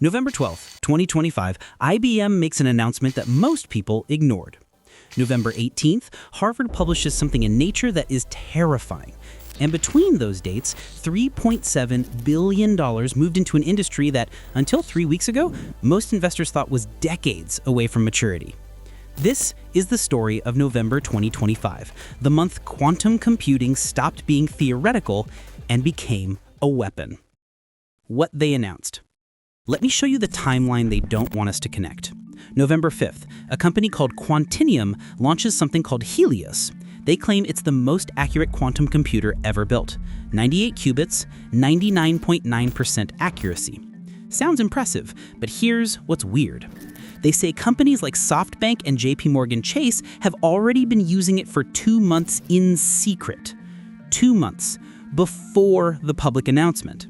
November 12th, 2025, IBM makes an announcement that most people ignored. November 18th, Harvard publishes something in Nature that is terrifying. And between those dates, $3.7 billion moved into an industry that, until 3 weeks ago, most investors thought was decades away from maturity. This is the story of November 2025, the month quantum computing stopped being theoretical and became a weapon. What they announced. Let me show you the timeline they don't want us to connect. November 5th, a company called Quantinuum launches something called Helios. They claim it's the most accurate quantum computer ever built. 98 qubits, 99.9% accuracy. Sounds impressive, but here's what's weird. They say companies like SoftBank and JP Chase have already been using it for 2 months in secret. 2 months before the public announcement.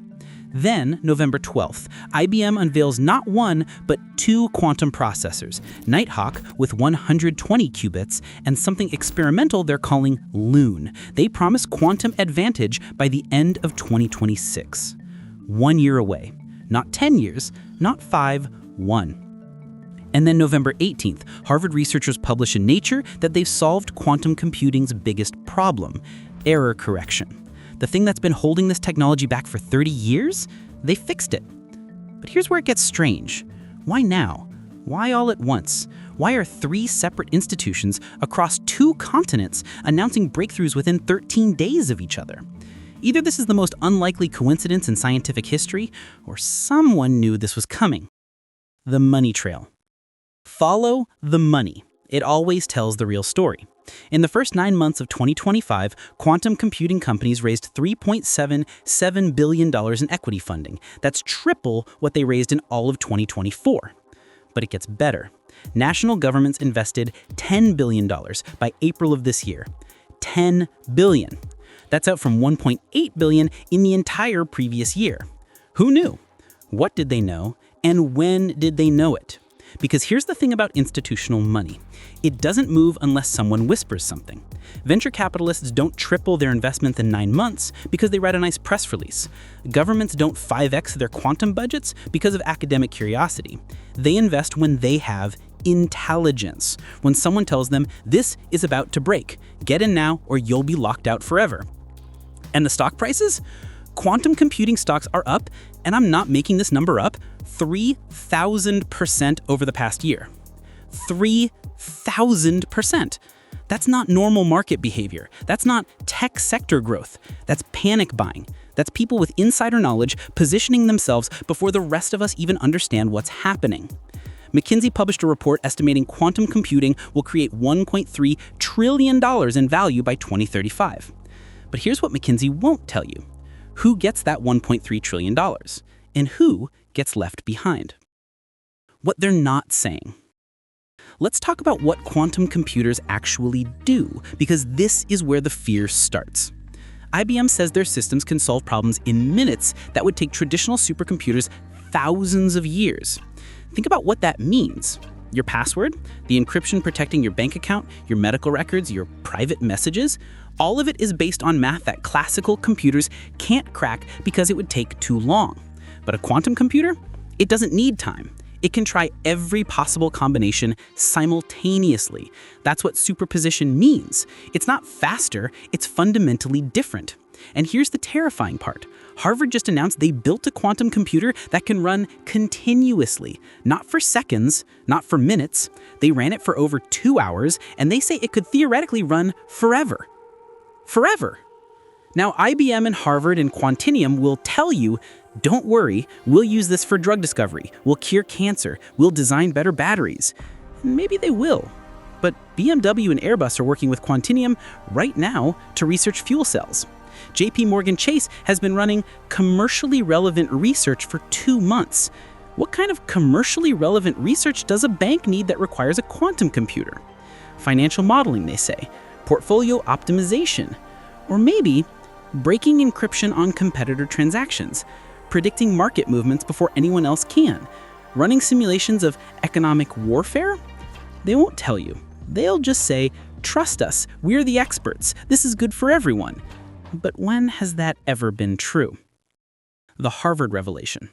Then, November 12th, IBM unveils not one, but 2 quantum processors, Nighthawk with 120 qubits, and something experimental they're calling Loon. They promise quantum advantage by the end of 2026. 1 year away. Not 10 years, not 5, 1. And then November 18th, Harvard researchers publish in Nature that they've solved quantum computing's biggest problem, error correction. The thing that's been holding this technology back for 30 years? They fixed it. But here's where it gets strange. Why now? Why all at once? Why are 3 separate institutions across 2 continents announcing breakthroughs within 13 days of each other? Either this is the most unlikely coincidence in scientific history, or someone knew this was coming. The money trail. Follow the money. It always tells the real story. In the first 9 months of 2025, quantum computing companies raised $3.77 billion in equity funding. That's triple what they raised in all of 2024. But it gets better. National governments invested $10 billion by April of this year. $10 billion. That's up from $1.8 billion in the entire previous year. Who knew? What did they know? And when did they know it? Because here's the thing about institutional money. It doesn't move unless someone whispers something. Venture capitalists don't triple their investments in 9 months because they write a nice press release. Governments don't 5x their quantum budgets because of academic curiosity. They invest when they have intelligence. When someone tells them, this is about to break. Get in now or you'll be locked out forever. And the stock prices? Quantum computing stocks are up, and I'm not making this number up, 3,000% over the past year. 3,000%. That's not normal market behavior. That's not tech sector growth. That's panic buying. That's people with insider knowledge positioning themselves before the rest of us even understand what's happening. McKinsey published a report estimating quantum computing will create $1.3 trillion in value by 2035. But here's what McKinsey won't tell you. Who gets that $1.3 trillion? And who gets left behind? What they're not saying. Let's talk about what quantum computers actually do, because this is where the fear starts. IBM says their systems can solve problems in minutes that would take traditional supercomputers thousands of years. Think about what that means. Your password, the encryption protecting your bank account, your medical records, your private messages, all of it is based on math that classical computers can't crack because it would take too long. But a quantum computer? It doesn't need time. It can try every possible combination simultaneously. That's what superposition means. It's not faster, it's fundamentally different. And here's the terrifying part. Harvard just announced they built a quantum computer that can run continuously. Not for seconds, not for minutes. They ran it for over 2 hours, and they say it could theoretically run forever. Forever. Now, IBM and Harvard and Quantinuum will tell you, don't worry, we'll use this for drug discovery, we'll cure cancer, we'll design better batteries. Maybe they will. But BMW and Airbus are working with Quantinuum right now to research fuel cells. JP Chase has been running commercially relevant research for 2 months. What kind of commercially relevant research does a bank need that requires a quantum computer? Financial modeling, they say. Portfolio optimization. Or maybe breaking encryption on competitor transactions, predicting market movements before anyone else can, running simulations of economic warfare? They won't tell you. They'll just say, trust us, we're the experts, this is good for everyone. But when has that ever been true? The Hardvard Revelation.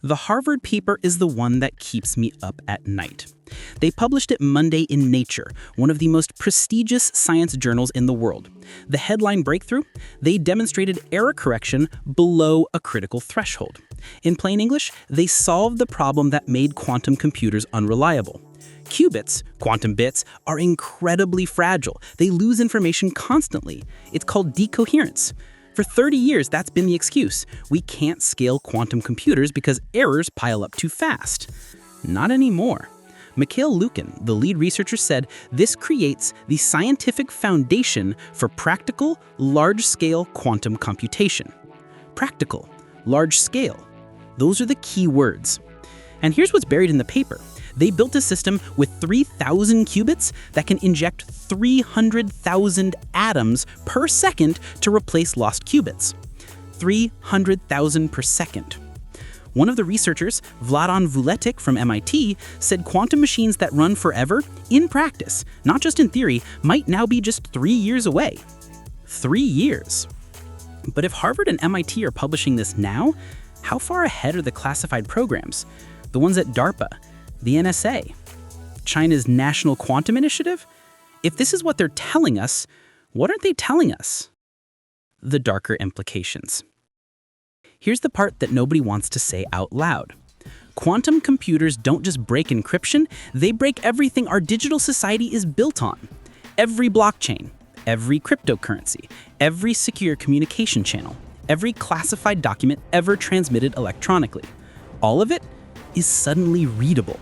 The Harvard paper is the one that keeps me up at night. They published it Monday in Nature, one of the most prestigious science journals in the world. The headline breakthrough? They demonstrated error correction below a critical threshold. In plain English, they solved the problem that made quantum computers unreliable. Qubits, quantum bits, are incredibly fragile. They lose information constantly. It's called decoherence. For 30 years, that's been the excuse. We can't scale quantum computers because errors pile up too fast. Not anymore. Mikhail Lukin, the lead researcher, said this creates the scientific foundation for practical, large-scale quantum computation. Practical, large-scale. Those are the key words. And here's what's buried in the paper. They built a system with 3,000 qubits that can inject 300,000 atoms per second to replace lost qubits. 300,000 per second. One of the researchers, Vladan Vuletic from MIT, said quantum machines that run forever, in practice, not just in theory, might now be just 3 years away. 3 years. But if Harvard and MIT are publishing this now, how far ahead are the classified programs? The ones at DARPA, the NSA, China's National Quantum Initiative? If this is what they're telling us, what aren't they telling us? The darker implications. Here's the part that nobody wants to say out loud. Quantum computers don't just break encryption, they break everything our digital society is built on. Every blockchain, every cryptocurrency, every secure communication channel, every classified document ever transmitted electronically. All of it is suddenly readable.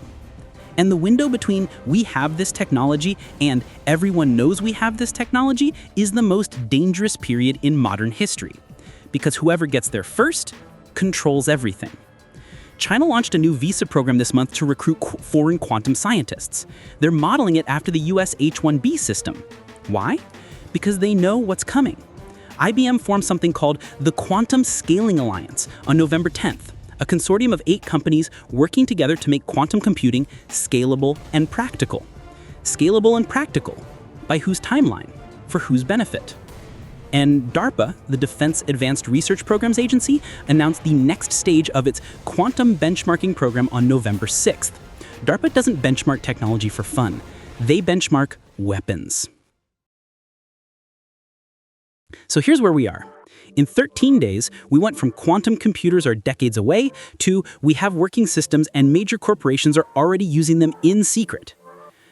And the window between we have this technology and everyone knows we have this technology is the most dangerous period in modern history. Because whoever gets there first controls everything. China launched a new visa program this month to recruit foreign quantum scientists. They're modeling it after the US H-1B system. Why? Because they know what's coming. IBM formed something called the Quantum Scaling Alliance on November 10th. A consortium of 8 companies working together to make quantum computing scalable and practical. Scalable and practical. By whose timeline? For whose benefit? And DARPA, the Defense Advanced Research Programs Agency, announced the next stage of its quantum benchmarking program on November 6th. DARPA doesn't benchmark technology for fun. They benchmark weapons. So here's where we are. In 13 days, we went from quantum computers are decades away to we have working systems and major corporations are already using them in secret.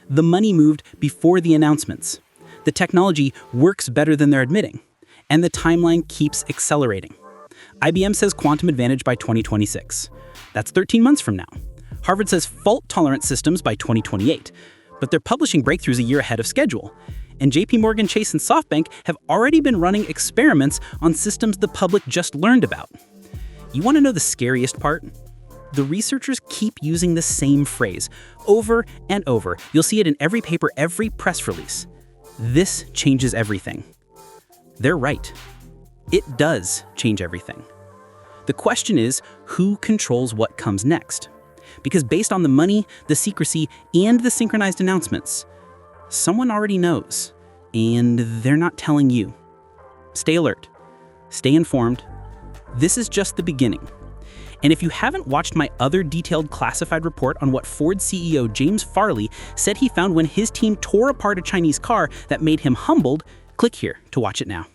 The money moved before the announcements. The technology works better than they're admitting. And the timeline keeps accelerating. IBM says quantum advantage by 2026. That's 13 months from now. Harvard says fault-tolerant systems by 2028. But they're publishing breakthroughs a year ahead of schedule. And JP Morgan Chase and SoftBank have already been running experiments on systems the public just learned about. You want to know the scariest part? The researchers keep using the same phrase over and over. You'll see it in every paper, every press release. This changes everything. They're right. It does change everything. The question is, who controls what comes next? Because based on the money, the secrecy, and the synchronized announcements, someone already knows, and they're not telling you. Stay alert. Stay informed. This is just the beginning. And if you haven't watched my other detailed classified report on what Ford CEO James Farley said he found when his team tore apart a Chinese car that made him humbled, click here to watch it now.